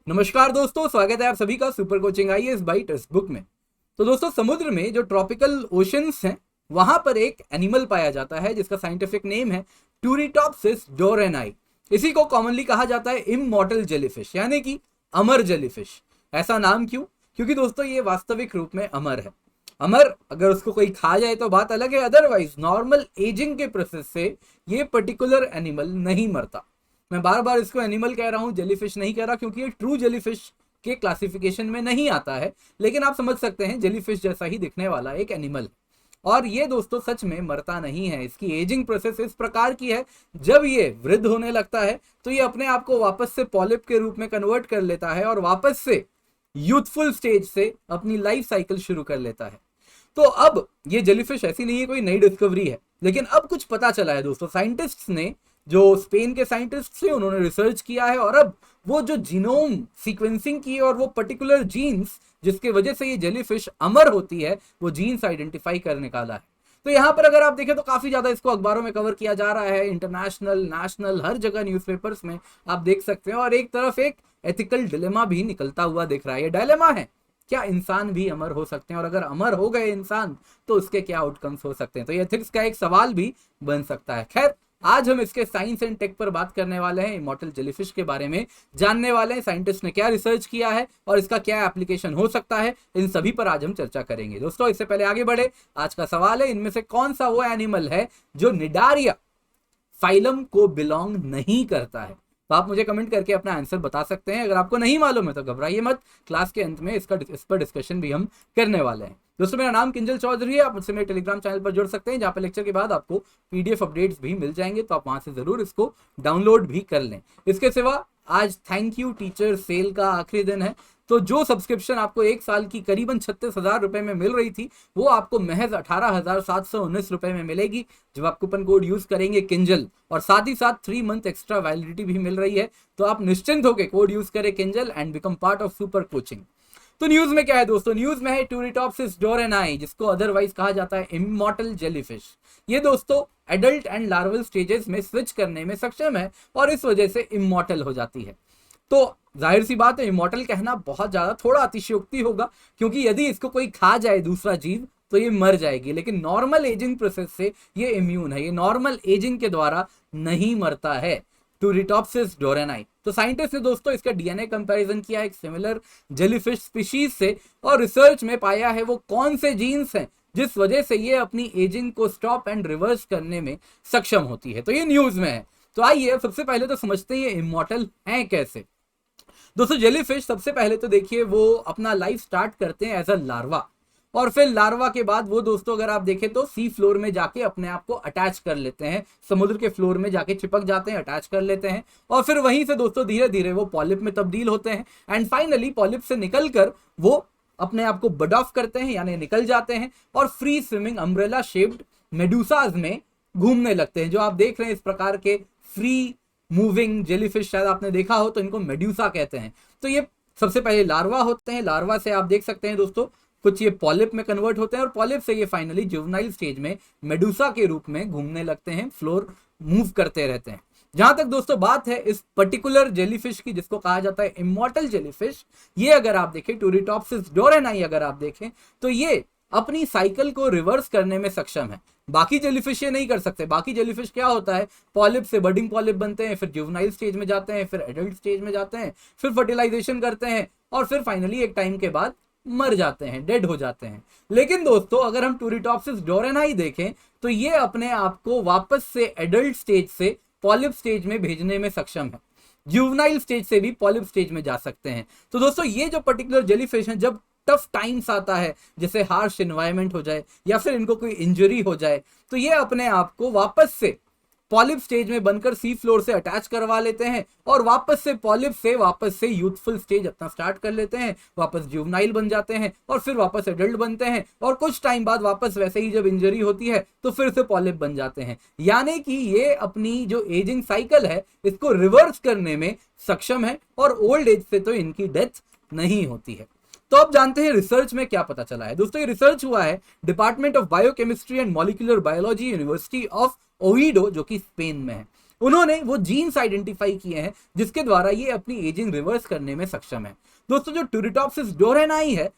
नमस्कार दोस्तों, स्वागत है आप सभी का super coaching IAS by text book में। तो दोस्तों, समुद्र में जो ट्रॉपिकल ओशंस हैं वहां पर एक एनिमल पाया जाता है जिसका साइंटिफिक नेम है टूरिटॉप्सिस डोरेनाई। इसी को कॉमनली कहा जाता है इममॉर्टल जेलीफिश, यानी कि अमर जेलीफिश। ऐसा नाम क्यों? क्योंकि दोस्तों ये वास्तविक रूप में अमर है। अमर अगर उसको कोई खा जाए तो बात अलग है, अदरवाइज नॉर्मल एजिंग के प्रोसेस से ये पर्टिकुलर एनिमल नहीं मरता। मैं बार बार इसको एनिमल कह रहा हूं, जेलीफिश नहीं कह रहा, क्योंकि ये ट्रू जेलीफिश के क्लासिफिकेशन में नहीं आता है, लेकिन आप समझ सकते हैं जेलीफिश जैसा ही दिखने वाला एक एनिमल है। और ये दोस्तों सच में मरता नहीं है। इसकी एजिंग प्रोसेस इस प्रकार की है, जब ये वृद्ध होने लगता है तो ये अपने आप को वापस से पॉलिप के रूप में कन्वर्ट कर लेता है और वापस से यूथफुल स्टेज से अपनी लाइफ साइकिल शुरू कर लेता है। तो अब ये जेलीफिश ऐसी नहीं है कोई नई डिस्कवरी है, लेकिन अब कुछ पता चला है दोस्तों। साइंटिस्ट्स ने, जो स्पेन के साइंटिस्ट थे, उन्होंने रिसर्च किया है और अब वो जो जीनोम सीक्वेंसिंग की और वो पर्टिकुलर जीन्स जिसके वजह से ये जेलीफिश अमर होती है, वो जीन्स आइडेंटिफाई कर निकाला है। तो यहां पर अगर आप देखें तो काफी ज्यादा इसको अखबारों में कवर किया जा रहा है, इंटरनेशनल, नेशनल, हर जगह न्यूज़पेपर्स में आप देख सकते हैं। और एक तरफ एक एथिकल डिलेमा भी निकलता हुआ दिख रहा है। ये डिलेमा है, क्या इंसान भी अमर हो सकते हैं? और अगर अमर हो गए इंसान तो उसके क्या आउटकम्स हो सकते हैं? तो ये एथिक्स का एक सवाल भी बन सकता है। खैर, आज हम इसके साइंस एंड टेक पर बात करने वाले हैं, इमॉर्टल जेलीफिश के बारे में जानने वाले हैं। साइंटिस्ट ने क्या रिसर्च किया है और इसका क्या एप्लीकेशन हो सकता है, इन सभी पर आज हम चर्चा करेंगे। दोस्तों, इससे पहले आगे बढ़े, आज का सवाल है, इनमें से कौन सा वो एनिमल है जो निडारिया फाइलम को बिलोंग नहीं करता है? तो आप मुझे कमेंट करके अपना आंसर बता सकते हैं। अगर आपको नहीं मालूम है तो घबराइए मत, क्लास के अंत में इस पर डिस्कशन भी हम करने वाले हैं। दोस्तों, मेरा नाम किंजल चौधरी है। आप मुझसे मेरे टेलीग्राम चैनल पर जुड़ सकते हैं, जहां पर लेक्चर के बाद आपको पीडीएफ अपडेट्स भी मिल जाएंगे, तो आप वहां से जरूर इसको डाउनलोड भी कर लें। इसके सिवा आज थैंक यू टीचर सेल का आखिरी दिन है, तो जो सब्सक्रिप्शन आपको एक साल की करीबन 36,000 रुपए में मिल रही थी, वो आपको महज 18,719 रुपए में मिलेगी जब आप कूपन कोड यूज करेंगे किंजल। और साथ ही साथ 3 मंथ एक्स्ट्रा वैलिडिटी भी मिल रही है, तो आप निश्चिंत होकर कोड यूज करें Kinjal and become part of super coaching. तो न्यूज में क्या है दोस्तों? न्यूज में है टूरिटॉप्सिस डोरेनाई, जिसको अदरवाइज कहा जाता है इममॉर्टल जेलीफिश। ये दोस्तों एडल्ट एंड लार्वल स्टेजेस में स्विच करने में सक्षम है और इस वजह से इममॉर्टल हो जाती है। तो जाहिर सी बात है, इमॉर्टल कहना बहुत ज्यादा थोड़ा अतिशयोक्ति होगा, क्योंकि यदि इसको कोई खा जाए दूसरा जीव तो ये मर जाएगी, लेकिन नॉर्मल एजिंग प्रोसेस से ये इम्यून है। ये नॉर्मल एजिंग के द्वारा नहीं मरता है, टूरिटॉप्सिस डोरेनाई। तो साइंटिस्ट ने दोस्तों इसका डीएनए कंपैरिजन किया एक सिमिलर जेलीफिश स्पीशीज से, और रिसर्च में पाया है वो कौन से जीन्स हैं जिस वजह से ये अपनी एजिंग को स्टॉप एंड रिवर्स करने में सक्षम होती है। तो ये न्यूज में है। तो आइए सबसे पहले तो समझते हैं ये इमॉर्टल हैं कैसे। दोस्तों, जेलीफिश सबसे पहले तो देखिए वो अपना लाइफ स्टार्ट करते हैं एज अ लार्वा, और फिर लार्वा के बाद वो दोस्तों अगर आप देखें तो सी फ्लोर में जाके अपने आप को अटैच कर लेते हैं, समुद्र के फ्लोर में जाके चिपक जाते हैं, अटैच कर लेते हैं, और फिर वहीं से दोस्तों धीरे धीरे वो पॉलिप में तब्दील होते हैं एंड फाइनली पॉलिप से निकलकर वो अपने आप को बड ऑफ करते हैं, यानी निकल जाते हैं और फ्री स्विमिंग अम्ब्रेला शेप्ड मेडुसाज में घूमने लगते हैं। जो आप देख रहे हैं इस प्रकार के फ्री मूविंग जेलीफिश, शायद आपने देखा हो, तो इनको मेड्यूसा कहते हैं। तो ये सबसे पहले लार्वा होते हैं, लार्वा से आप देख सकते हैं दोस्तों कुछ ये पॉलिप में कन्वर्ट होते हैं, और पॉलिप से ये फाइनली जुवेनाइल स्टेज में मेडुसा के रूप में घूमने लगते हैं, फ्लोर मूव करते रहते हैं। जहां तक दोस्तों बात है इस पर्टिकुलर जेलीफिश की, जिसको कहा जाता है इमॉर्टल जेलीफिश, ये अगर आप देखें टूरिटॉप्सिस डोरेनाई अगर आप देखें तो ये अपनी साइकिल को रिवर्स करने में सक्षम है। बाकी जेलीफिश ये नहीं कर सकते। बाकी जेलीफिश क्या होता है, पॉलिप से बडिंग पॉलिप बनते हैं, फिर जुवेनाइल स्टेज में जाते हैं, फिर एडल्ट स्टेज में जाते हैं, फिर फर्टिलाइजेशन करते हैं, और फिर फाइनली एक टाइम के बाद मर जाते हैं, डेड हो जाते हैं। लेकिन दोस्तों अगर हम टूरिटॉप्सिस डोरेनाई देखें तो ये अपने आप को वापस से एडल्ट स्टेज से पॉलिप स्टेज में भेजने में सक्षम है। जुवेनाइल स्टेज से भी पॉलिप स्टेज में जा सकते हैं। तो दोस्तों ये जो पर्टिकुलर जेलीफिश है, जब टफ टाइम्स आता है, जैसे हार्श एनवायरनमेंट हो जाए या फिर इनको कोई इंजरी हो जाए, तो ये अपने आप को वापस से पॉलिप स्टेज में बनकर सी फ्लोर से अटैच करवा लेते हैं और वापस से पॉलिप से वापस से यूथफुल स्टेज अपना स्टार्ट कर लेते हैं, वापस जुवेनाइल बन जाते हैं और फिर वापस एडल्ट बनते हैं, और कुछ टाइम बाद वापस वैसे ही जब इंजरी होती है तो फिर से पॉलिप बन जाते हैं। यानी कि ये अपनी जो एजिंग साइकिल है इसको रिवर्स करने में सक्षम है, और ओल्ड एज से तो इनकी डेथ नहीं होती है। तो अब जानते हैं रिसर्च में क्या पता चला है। दोस्तों ये रिसर्च हुआ है department of biochemistry and molecular biology, university of Oviedo, जो कि स्पेन में है। उन्होंने वो जीन्स आइडेंटिफाई किए हैं जिसके द्वारा ये अपनी एजिंग रिवर्स करने में सक्षम है। दोस्तों जो टूरिटॉप्सिस डोरेनाई है,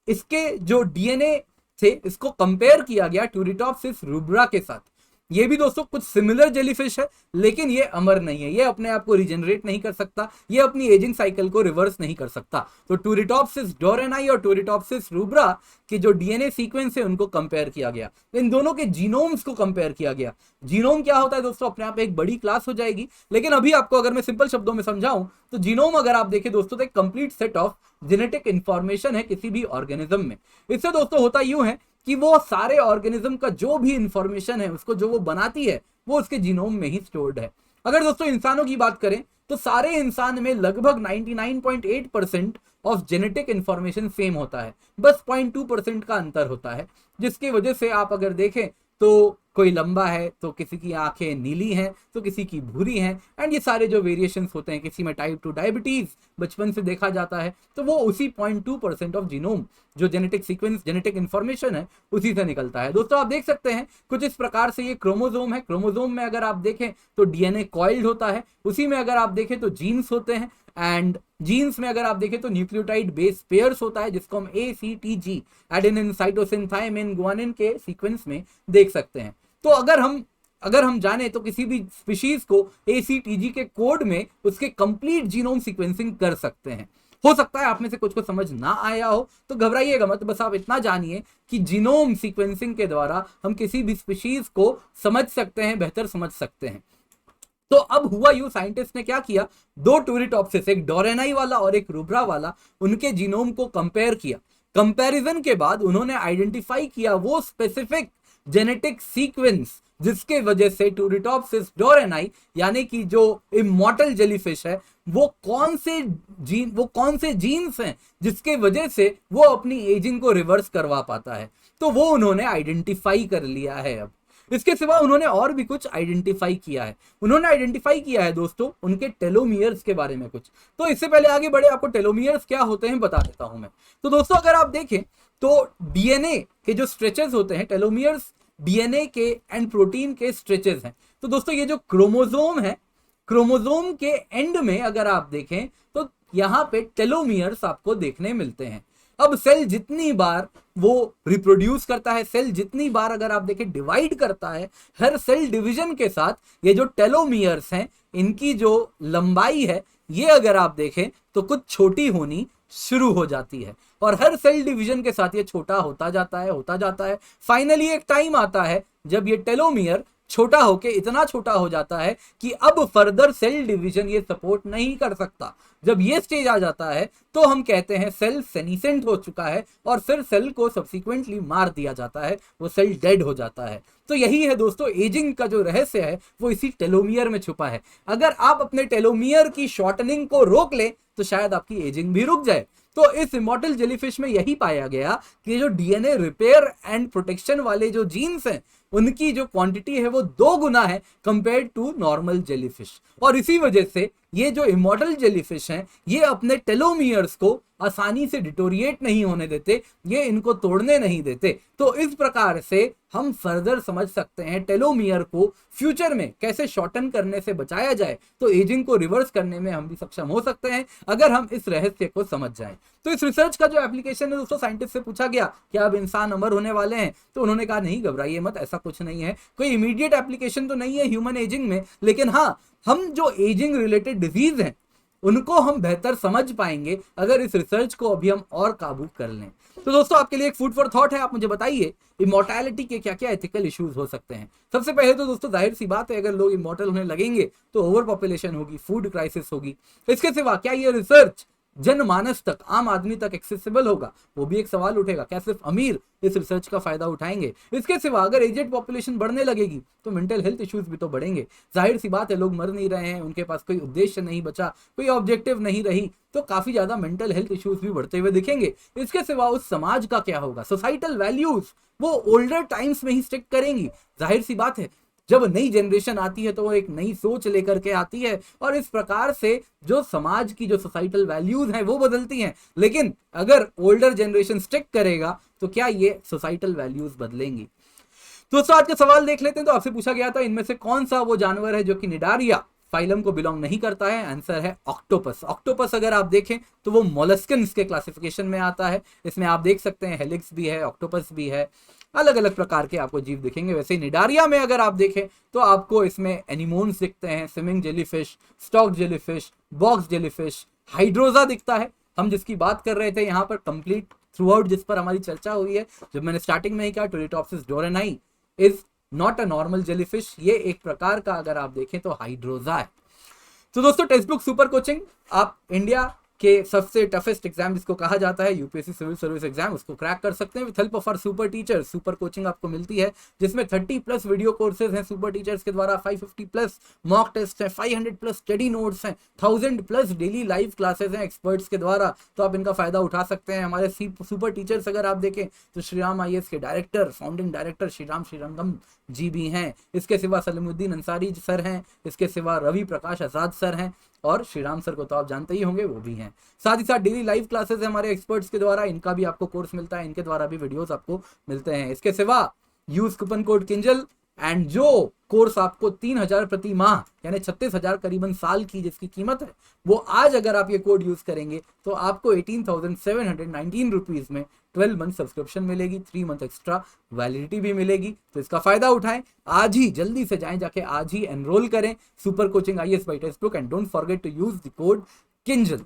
इसके जो डीएनए थे इसको कंपेयर किया गया टूरिटॉप्सिस रूब्रा के साथ। ये भी दोस्तों कुछ सिमिलर जेलीफिश है, लेकिन ये अमर नहीं है, ये अपने आप को रिजेनरेट नहीं कर सकता, ये अपनी एजिंग साइकिल को रिवर्स नहीं कर सकता। तो टूरिटॉप्सिस डोरेनाई और टूरिटॉप्सिस रूब्रा के जो डीएनए सीक्वेंस है उनको कंपेयर किया गया, इन दोनों के जीनोम्स को कंपेयर किया गया। जीनोम क्या होता है दोस्तों, अपने आप एक बड़ी क्लास हो जाएगी, लेकिन अभी आपको अगर मैं सिंपल शब्दों में समझाऊं तो जीनोम अगर आप देखें दोस्तों तो एक complete set of genetic information है किसी भी ऑर्गेनिज्म में। इससे दोस्तों होता यूं है कि वो सारे ऑर्गेनिज्म का जो भी इंफॉर्मेशन है उसको जो वो बनाती है वो उसके जीनोम में ही स्टोर्ड है। अगर दोस्तों इंसानों की बात करें तो सारे इंसान में लगभग 99.8% ऑफ जेनेटिक इंफॉर्मेशन सेम होता है, बस 0.2% का अंतर होता है, जिसकी वजह से आप अगर देखें तो कोई लंबा है तो किसी की आंखें नीली हैं तो किसी की भूरी हैं, एंड ये सारे जो वेरिएशंस होते हैं, किसी में टाइप 2 डायबिटीज बचपन से देखा जाता है, तो वो उसी 0.2% ऑफ जीनोम जो जेनेटिक सीक्वेंस जेनेटिक इंफॉर्मेशन है उसी से निकलता है। दोस्तों आप देख सकते हैं कुछ इस प्रकार से ये क्रोमोजोम है। क्रोमोजोम में अगर आप देखें तो डीएनए कॉइल्ड होता है, उसी में अगर आप देखें तो जीन्स होते हैं, एंड जीन्स में अगर आप देखें तो न्यूक्लियोटाइड बेस पेयर्स होता है जिसको हम ACTG adenine cytosine thymine guanine के सीक्वेंस में देख सकते हैं। तो अगर हम जाने तो किसी भी स्पीशीज को ACTG के कोड में उसके कंप्लीट जीनोम सीक्वेंसिंग कर सकते हैं। हो सकता है आप में से कुछ को समझ ना आया हो तो घबराइएगा मत, बस आप इतना जानिए कि जीनोम सीक्वेंसिंग के द्वारा हम किसी भी स्पीशीज को समझ सकते हैं, बेहतर समझ सकते हैं। तो अब हुआ यूं, साइंटिस्ट ने क्या किया, दो टूरिटॉप्सिस, एक डोरेनाई वाला और एक रूब्रा वाला, उनके जीनोम को कंपेयर किया। कंपैरिजन के बाद उन्होंने आइडेंटिफाई किया वो स्पेसिफिक जेनेटिक सीक्वेंस जिसके वजह से टूरिटॉप्सिस डोरेनाई यानी कि जो इमॉर्टल जेलीफिश है वो कौन से जीन्स हैं जिसके वजह से वो अपनी एजिंग को रिवर्स करवा पाता है, तो वो उन्होंने आइडेंटिफाई कर लिया है। अब इसके सिवा उन्होंने और भी कुछ आइडेंटिफाई किया है। उन्होंने आइडेंटिफाई किया है दोस्तों उनके टेलोमियर्स के बारे में कुछ। तो इससे पहले आगे बढ़े आपको टेलोमियर्स क्या होते हैं बता देता हूं मैं। तो दोस्तों अगर आप देखें तो डीएनए के जो स्ट्रेचेस होते हैं, टेलोमियर्स डीएनए के एंड प्रोटीन के स्ट्रेचेस हैं। तो दोस्तों ये जो क्रोमोजोम है, क्रोमोजोम के एंड में अगर आप देखें तो यहां पे टेलोमियर्स आपको देखने मिलते हैं। अब सेल जितनी बार वो रिप्रोड्यूस करता है, सेल जितनी बार अगर आप देखें डिवाइड करता है, हर सेल डिवीजन के साथ ये जो टेलोमियर्स हैं इनकी जो लंबाई है ये अगर आप देखें तो कुछ छोटी होनी शुरू हो जाती है, और हर सेल डिवीजन के साथ ये छोटा होता जाता है। फाइनली एक टाइम आता है जब ये टेलोमियर छोटा होके इतना छोटा हो जाता है कि अब फर्दर सेल डिवीजन ये सपोर्ट नहीं कर सकता। जब ये स्टेज आ जाता है तो हम कहते हैं सेल सेनिसेंट हो चुका है, और फिर सेल को सब्सिक्वेंटली मार दिया जाता है, वो सेल डेड हो जाता है। तो यही है दोस्तों एजिंग का जो रहस्य है वो इसी टेलोमियर में छुपा है। अगर आप अपने टेलोमियर की शॉर्टनिंग को रोक ले तो शायद आपकी एजिंग भी रुक जाए। तो इस इमॉर्टल जेलीफिश में यही पाया गया कि जो डीएनए रिपेयर एंड प्रोटेक्शन वाले जो जीन्स हैं उनकी जो क्वांटिटी है वो 2 गुना है कंपेयर्ड टू नॉर्मल जेलीफिश, और इसी वजह से ये जो इमॉर्टल जेलीफिश हैं ये अपने टेलोमियर्स को आसानी से डिटोरिएट नहीं होने देते, ये इनको तोड़ने नहीं देते। तो इस प्रकार से हम फर्दर समझ सकते हैं टेलोमियर को फ्यूचर में कैसे शॉर्टन करने से बचाया जाए, तो एजिंग को रिवर्स करने में हम भी सक्षम हो सकते हैं अगर हम इस रहस्य को समझ जाएं। तो इस रिसर्च का जो एप्लीकेशन है दोस्तों, साइंटिस्ट से पूछा गया कि अब इंसान अमर होने वाले हैं, तो उन्होंने कहा नहीं घबराइए मत, ऐसा कुछ नहीं है, कोई इमीडिएट एप्लीकेशन तो नहीं है ह्यूमन एजिंग में, लेकिन हाँ हम जो एजिंग रिलेटेड डिजीज हैं उनको हम बेहतर समझ पाएंगे अगर इस रिसर्च को अभी हम और काबू कर लें। तो दोस्तों आपके लिए एक फूड फॉर थॉट है, आप मुझे बताइए इमॉर्टैलिटी के क्या क्या एथिकल इश्यूज हो सकते हैं। सबसे पहले तो दोस्तों जाहिर सी बात है अगर लोग इमॉर्टल होने लगेंगे तो ओवर पॉपुलेशन होगी, फूड क्राइसिस होगी। इसके सिवा क्या ये रिसर्च जनमानस तक, आम आदमी तक एक्सेसिबल होगा, वो भी एक सवाल उठेगा। क्या सिर्फ अमीर इस रिसर्च का फायदा उठाएंगे? इसके सिवा अगर एजेड पॉपुलेशन बढ़ने लगेगी तो मेंटल हेल्थ इश्यूज भी तो बढ़ेंगे। जाहिर सी बात है लोग मर नहीं रहे हैं, उनके पास कोई उद्देश्य नहीं बचा, कोई ऑब्जेक्टिव नहीं रही, तो काफी ज्यादा मेंटल हेल्थ इश्यूज भी बढ़ते हुए दिखेंगे। इसके सिवा उस समाज का क्या होगा? सोसाइटल वैल्यूज वो ओल्डर टाइम्स में ही स्टिक करेंगी। जाहिर सी बात है जब नई जनरेशन आती है तो वो एक नई सोच लेकर के आती है, और इस प्रकार से जो समाज की जो सोसाइटल वैल्यूज हैं वो बदलती हैं। लेकिन अगर ओल्डर जनरेशन स्टिक करेगा तो क्या ये सोसाइटल वैल्यूज बदलेंगी? दोस्तों आज का सवाल देख लेते हैं। तो आपसे पूछा गया था इनमें से कौन सा वो जानवर है जो कि निडारिया फाइलम को बिलोंग नहीं करता है। आंसर है ऑक्टोपस। ऑक्टोपस अगर आप देखें तो वो मोलस्कन्स के क्लासिफिकेशन में आता है। इसमें आप देख सकते हैं हेलिक्स भी है, ऑक्टोपस भी है, अलग अलग प्रकार के आपको जीव दिखेंगे। वैसे ही निडारिया में अगर आप देखें तो आपको इसमें एनिमोन्स दिखते हैं, swimming jellyfish, stalk jellyfish, box jellyfish, hydrozoa दिखता है। हम जिसकी बात कर रहे थे यहाँ पर कंप्लीट थ्रू आउट जिस पर हमारी चर्चा हुई है, जब मैंने स्टार्टिंग में ही कहा Turritopsis dohrnii is not a normal jellyfish, ये एक प्रकार का अगर आप देखें तो हाइड्रोजा है। तो दोस्तों टेक्स्ट बुक सुपर कोचिंग आप इंडिया के सबसे टफेस्ट एग्जाम जिसको कहा जाता है यूपीएससी सिविल सर्विस एग्जाम, उसको क्रैक कर सकते हैं with help of our super teacher. Super coaching आपको मिलती है जिसमें 30+ वीडियो कोर्सेज हैं सुपर टीचर्स के द्वारा, 550+ मॉक टेस्ट हैं, 500+ स्टडी नोट्स हैं, 1000+ डेली लाइव क्लासेस हैं एक्सपर्ट्स के द्वारा। तो आप इनका फायदा उठा सकते हैं। हमारे सुपर टीचर्स अगर आप देखें तो श्रीराम IAS के director, founding director Shriram Srirangam ji भी हैं। इसके सिवा सलीमुद्दीन अंसारी सर हैं, इसके सिवा रवि प्रकाश आजाद सर हैं, और श्रीराम सर को तो आप जानते ही होंगे, वो भी हैं। साथ ही साथ डेली लाइव क्लासेस है हमारे एक्सपर्ट्स के द्वारा, इनका भी आपको कोर्स मिलता है, इनके द्वारा भी वीडियोस आपको मिलते हैं। इसके सिवा use coupon code Kinjal and जो कोर्स आपको 3000 प्रति माह यानी 36,000 करीबन साल की जिसकी कीमत है, वो आज अगर आप ये कोड यूज करेंगे तो आपको 18,719 रुपीज में 12 मंथ सब्सक्रिप्शन मिलेगी, 3 मंथ एक्स्ट्रा वैलिडिटी भी मिलेगी। तो इसका फायदा उठाएं, आज ही जल्दी से जाएं, जाके आज ही एनरोल करें super coaching IAS by text book and don't forget to use the code Kinjal.